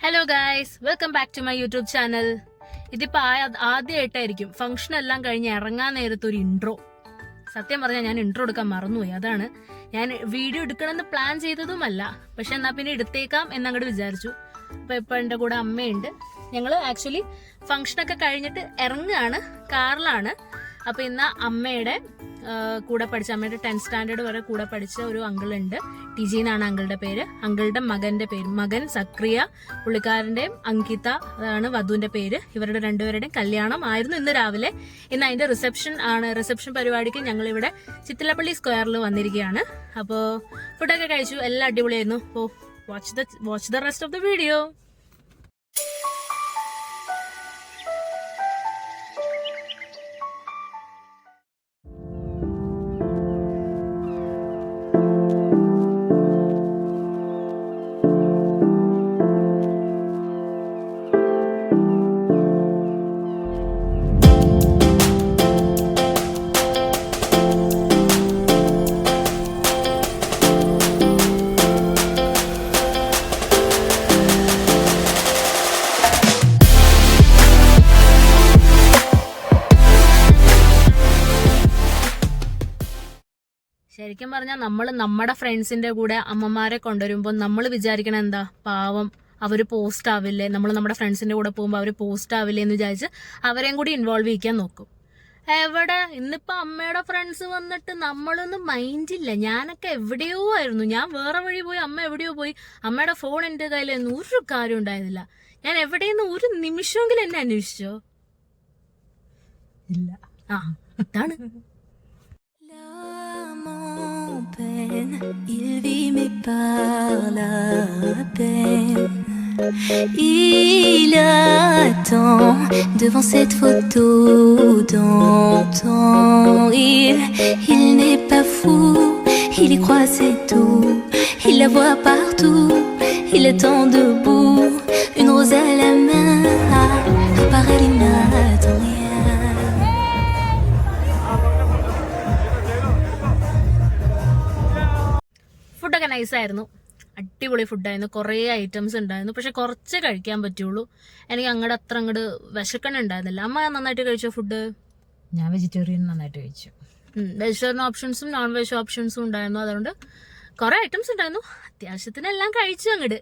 Hello guys, welcome back to my YouTube channel. ഇതിപ്പോൾ ആദ്യമായിട്ടായിരിക്കും function എല്ലാം കഴിഞ്ഞ് ഇറങ്ങാൻ നേരത്തെ ഒരു ഇൻട്രോ. സത്യം പറഞ്ഞാൽ ഞാൻ ഇൻട്രോ എടുക്കാൻ മറന്നുപോയി. അതാണ് ഞാൻ വീഡിയോ എടുക്കണമെന്ന് പ്ലാൻ ചെയ്തതുമല്ല, പക്ഷെ എന്നാൽ പിന്നെ എടുത്തേക്കാം എന്നങ്ങോട്ട് വിചാരിച്ചു. അപ്പോൾ ഇപ്പോൾ എൻ്റെ കൂടെ അമ്മയുണ്ട്. ഞങ്ങൾ ആക്ച്വലി ഫംഗ്ഷനൊക്കെ കഴിഞ്ഞിട്ട് ഇറങ്ങുകയാണ്, കാറിലാണ്. അപ്പോൾ ഇന്ന് അമ്മയുടെ കൂടെ പഠിച്ച, അമ്മയുടെ 10th സ്റ്റാൻഡേർഡ് വരെ കൂടെ പഠിച്ച ഒരു അങ്കിളുണ്ട്. ടിജി എന്നാണ് അങ്കിളുടെ പേര്. അങ്കിളുടെ മകന്റെ പേര്, മകൻ സക്രിയ, പുള്ളിക്കാരൻ്റെയും അങ്കിത, അതാണ് വധുവിന്റെ പേര്. ഇവരുടെ രണ്ടുപേരുടെയും കല്യാണം ആയിരുന്നു ഇന്ന് രാവിലെ. ഇന്ന് അതിന്റെ റിസപ്ഷൻ ആണ്. റിസപ്ഷൻ പരിപാടിക്ക് ഞങ്ങൾ ഇവിടെ ചിത്തിലപ്പള്ളി സ്ക്വയറിൽ വന്നിരിക്കുകയാണ്. അപ്പോൾ ഫുഡൊക്കെ കഴിച്ചു, എല്ലാം അടിപൊളിയായിരുന്നു. അപ്പോൾ watch the rest of the video. ശരിക്കും പറഞ്ഞാൽ നമ്മൾ നമ്മുടെ ഫ്രണ്ട്സിന്റെ കൂടെ അമ്മമാരെ കൊണ്ടുവരുമ്പോൾ നമ്മൾ വിചാരിക്കണ എന്താ, പാവം അവർ പോസ്റ്റ് ആവില്ലേ, നമ്മൾ നമ്മുടെ ഫ്രണ്ട്സിന്റെ കൂടെ പോകുമ്പോൾ അവർ പോസ്റ്റ് ആവില്ലേ എന്ന് വിചാരിച്ച് അവരെയും കൂടി ഇൻവോൾവ് ചെയ്യിക്കാൻ നോക്കും. എവിടെ ഇന്നിപ്പോ അമ്മയുടെ ഫ്രണ്ട്സ് വന്നിട്ട് നമ്മളൊന്നും മൈൻഡില്ല. ഞാനൊക്കെ എവിടെയോ ആയിരുന്നു, ഞാൻ വേറെ വഴി പോയി, അമ്മ എവിടെയോ പോയി. അമ്മയുടെ ഫോൺ എൻ്റെ കയ്യിലൊന്നും ഒരു കാര്യം ഉണ്ടായിരുന്നില്ല. ഞാൻ എവിടെയെന്ന് ഒരു നിമിഷമെങ്കിലും എന്നെ അന്വേഷിച്ചോ? ഇല്ല. അതാണ്. Il vit mais par la peine. Il attend devant cette photo d'antan. Il n'est pas fou, il y croit c'est tout. Il la voit partout, il attend debout, une rose à la main. Par elle il n'attend rien. ഫുഡൊക്കെ നൈസായിരുന്നു, അടിപൊളി ഫുഡായിരുന്നു. കുറേ items ഉണ്ടായിരുന്നു, പക്ഷെ കുറച്ച് കഴിക്കാൻ പറ്റുള്ളൂ. എനിക്ക് അത്ര അങ്ങോട്ട് വിശക്കണുണ്ടായിരുന്നില്ല. അമ്മ നന്നായിട്ട് കഴിച്ചോ ഫുഡ്? ഞാൻ വെജിറ്റേറിയൻ നന്നായിട്ട് കഴിച്ചു. വെജിറ്റേറിയൻ ഓപ്ഷൻസും നോൺ വെജ് ഓപ്ഷൻസും ഉണ്ടായിരുന്നു. അതുകൊണ്ട് കുറേ ഐറ്റംസ് ഉണ്ടായിരുന്നു, അത്യാവശ്യത്തിനെല്ലാം കഴിച്ചു അങ്ങോട്ട്.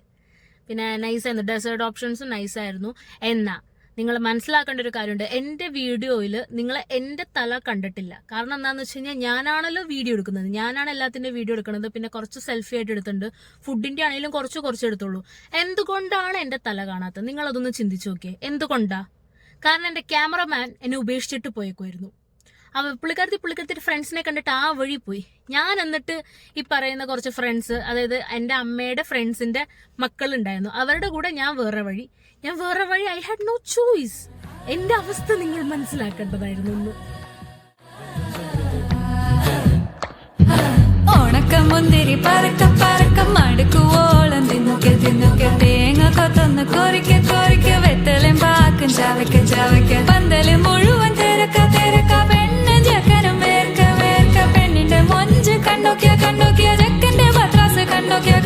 പിന്നെ നൈസായിരുന്നു, ഡെസേർട്ട് ഓപ്ഷൻസും നൈസായിരുന്നു. എന്നാ നിങ്ങൾ മനസ്സിലാക്കേണ്ട ഒരു കാര്യമുണ്ട്, എൻ്റെ വീഡിയോയിൽ നിങ്ങൾ എൻ്റെ തല കണ്ടിട്ടില്ല. കാരണം എന്താണെന്ന് വെച്ച് കഴിഞ്ഞാൽ ഞാനാണല്ലോ വീഡിയോ എടുക്കുന്നത്, ഞാനാണ് എല്ലാത്തിൻ്റെ വീഡിയോ എടുക്കുന്നത്. പിന്നെ കുറച്ച് സെൽഫി ആയിട്ട് എടുത്തിട്ടുണ്ട്, ഫുഡിൻ്റെ ആണെങ്കിലും കുറച്ച് എടുത്തുള്ളൂ. എന്തുകൊണ്ടാണ് എൻ്റെ തല കാണാത്തത്? നിങ്ങളതൊന്ന് ചിന്തിച്ചു നോക്കിയേ, എന്തുകൊണ്ടാ? കാരണം എൻ്റെ ക്യാമറമാൻ എന്നെ ഉപേക്ഷിച്ചിട്ട് പോയേക്കുമായിരുന്നു. പുള്ളിക്കാരത്തി ഫ്രണ്ട്സിനെ കണ്ടിട്ട് ആ വഴി പോയി. ഞാൻ എന്നിട്ട് ഈ പറയുന്ന കുറച്ച് ഫ്രണ്ട്സ്, അതായത് എൻ്റെ അമ്മയുടെ ഫ്രണ്ട്സിന്റെ മക്കളുണ്ടായിരുന്നു, അവരുടെ കൂടെ ഞാൻ വേറെ വഴി. I had no choice. എന്റെ അവസ്ഥ നിങ്ങൾ മനസ്സിലാക്കേണ്ടതായിരുന്നു. ഓണക്കമുന്തിരി പറക്ക പറക്ക മടുക്കുവോളം തിന്നുക്കെ തിന്നുക്കെ തേങ്ങ കൊത്തൊന്ന് കൊറിക്ക വെത്തലും പാക്കും ചവയ്ക്ക പന്തല് മുഴുവൻ തിരക്ക പെണ്ണ് ജക്കനും വേർക്ക പെണ്ണിന്റെ മൊഞ്ച് കണ്ടോക്കിയ ജക്കന്റെ പത്രാസ് കണ്ടോക്കിയ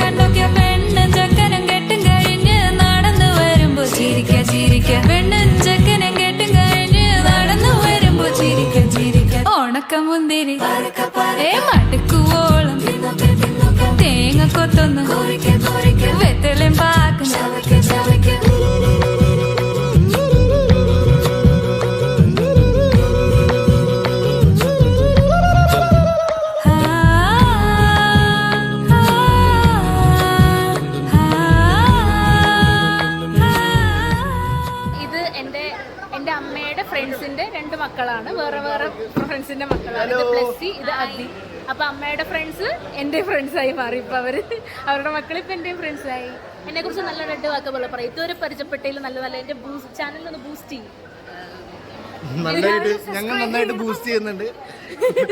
പെണ്ണ് ജക്കനും കെട്ടും കഴിഞ്ഞ് നടന്നു വരുമ്പോ ചിരിക്ക പെണ്ണും ജക്കനും കെട്ടും കഴിഞ്ഞ് നടന്നു വരുമ്പോ ചിരിക്ക ഓണക്കമുന്തിരി മടുക്കുവോളം തേങ്ങ കൊത്തൊന്ന് വെത്തലും പാക്കും ചവയ്ക്ക എന്റെ അമ്മയുടെ ഫ്രണ്ട്സിന്റെ 2 മക്കളാണ്, വേറെ ഫ്രണ്ട്സിന്റെ മക്കളാണ്. ഇത് പ്ലസ്സി, ഇത് അദി. അപ്പൊ അമ്മയുടെ ഫ്രണ്ട്സ് എന്റെ ഫ്രണ്ട്സായി മാറി. ഇപ്പൊ അവരുടെ മക്കൾ ഇപ്പൊ എന്റെയും ഫ്രണ്ട്സായി. എന്നെ കുറിച്ച് നല്ല 2 വാക്ക് പോലെ പറയും. ഇതുവരെ പരിചയപ്പെട്ടതിൽ നല്ല എന്റെ ചാനലൊന്ന് ബൂസ്റ്റ് ചെയ്യും. ഞങ്ങൾ നന്നായിട്ട് ബൂസ്റ്റ് ചെയ്യുന്നുണ്ട്,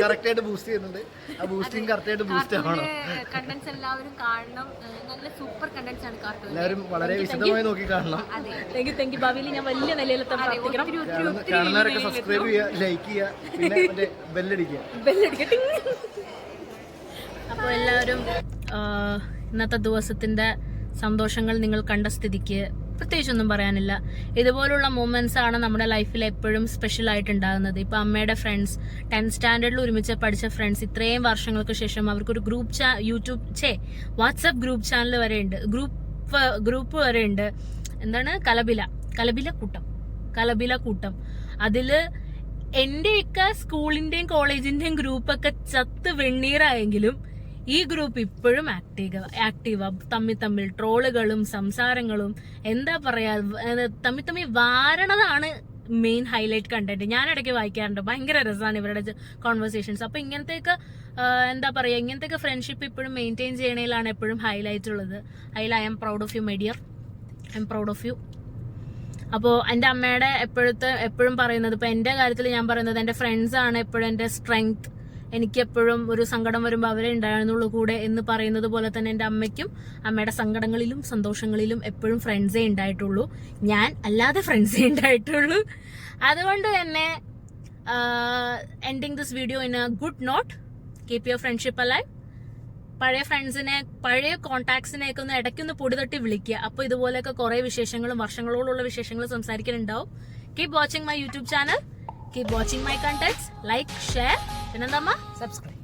കറക്റ്റ് ആയിട്ട് ബൂസ്റ്റ് ചെയ്യുന്നുണ്ട്. ആ ബൂസ്റ്റിംഗ് കറക്റ്റ് ആയിട്ട് ബൂസ്റ്റ് ആവണം. കണ്ടന്റ്സ് എല്ലാവരും കാണണം, നല്ല സൂപ്പർ കണ്ടന്റ്സ് ആണ് കാർട്ടൂൺ. എല്ലാവരും വളരെ വിശദമായി നോക്കി കാണണം. Thank you. ഭാവിയിൽ ഞാൻ വലിയ നിലയിലെത്താൻ പ്രാർത്ഥിക്കണം. കാണുന്നവരൊക്കെ സബ്സ്ക്രൈബ് ചെയ്യുക, ലൈക്ക് ചെയ്യുക, പിന്നെ ബെല്ലടിക്കുക. അപ്പോൾ എല്ലാവരും ഇന്നത്തെ ദിവസത്തിന്റെ സന്തോഷങ്ങൾ നിങ്ങൾ കണ്ട സ്ഥിതിക്ക് പ്രത്യേകിച്ചൊന്നും പറയാനില്ല. ഇതുപോലുള്ള മൊമെന്റ്സ് ആണ് നമ്മുടെ ലൈഫിൽ എപ്പോഴും സ്പെഷ്യൽ ആയിട്ട് ഉണ്ടാകുന്നത്. ഇപ്പൊ അമ്മയുടെ ഫ്രണ്ട്സ് 10th സ്റ്റാൻഡേർഡിൽ ഒരുമിച്ച് പഠിച്ച ഫ്രണ്ട്സ് ഇത്രയും വർഷങ്ങൾക്ക് ശേഷം അവർക്കൊരു വാട്സ്ആപ്പ് ഗ്രൂപ്പ് ചാനൽ വരെ ഉണ്ട്, ഗ്രൂപ്പ് വരെ ഉണ്ട്. എന്താണ് കലബില കൂട്ടം. അതില് എന്റെയൊക്കെ സ്കൂളിന്റെയും കോളേജിന്റെയും ഗ്രൂപ്പൊക്കെ ചത്ത് വെണ്ണീറായെങ്കിലും ഈ ഗ്രൂപ്പ് ഇപ്പോഴും ആക്റ്റീവാ. തമ്മിൽ ട്രോളുകളും സംസാരങ്ങളും എന്താ പറയാ, തമ്മിൽ വാരണതാണ് മെയിൻ ഹൈലൈറ്റ് കണ്ടന്റ്. ഞാൻ ഇടയ്ക്ക് വായിക്കാറുണ്ട്, ഭയങ്കര രസമാണ് ഇവരുടെ കോൺവെർസേഷൻസ്. അപ്പൊ ഇങ്ങനത്തെയൊക്കെ ഇങ്ങനത്തെയൊക്കെ ഫ്രണ്ട്ഷിപ്പ് ഇപ്പോഴും മെയിൻറ്റെയിൻ ചെയ്യണേലാണ് എപ്പോഴും ഹൈലൈറ്റ് ഉള്ളത്. അതിൽ I am proud of you my dear, I am proud of you. അപ്പോൾ എൻ്റെ അമ്മയുടെ എപ്പോഴും പറയുന്നത്, ഇപ്പൊ എൻ്റെ കാര്യത്തിൽ ഞാൻ പറയുന്നത്, എൻ്റെ ഫ്രണ്ട്സ് ആണ് എപ്പോഴും എൻ്റെ സ്ട്രെങ്ത്. എനിക്ക് എപ്പോഴും ഒരു സങ്കടം വരുമ്പോൾ അവരെ ഉണ്ടായിരുന്നുള്ളൂ കൂടെ എന്ന് പറയുന്നത് പോലെ തന്നെ എൻ്റെ അമ്മയ്ക്കും അമ്മയുടെ സങ്കടങ്ങളിലും സന്തോഷങ്ങളിലും എപ്പോഴും ഫ്രണ്ട്സേ ഉണ്ടായിട്ടുള്ളൂ, ഞാൻ അല്ലാതെ ഫ്രണ്ട്സേ ഉണ്ടായിട്ടുള്ളൂ. അതുകൊണ്ട് തന്നെ ending this video in a good note. Keep your friendship alive. പഴയ കോൺടാക്ട്സിനെയൊക്കെ ഒന്ന് ഇടയ്ക്കൊന്ന് പൊടി തട്ടി വിളിക്കുക. അപ്പോൾ ഇതുപോലെയൊക്കെ കുറെ വിശേഷങ്ങളും വർഷങ്ങളോടുള്ള വിശേഷങ്ങളും സംസാരിക്കാനുണ്ടാവും. Keep watching my YouTube channel, keep watching my contents, like, share, പിന്നെന്താ സബ്സ്ക്രൈബ്.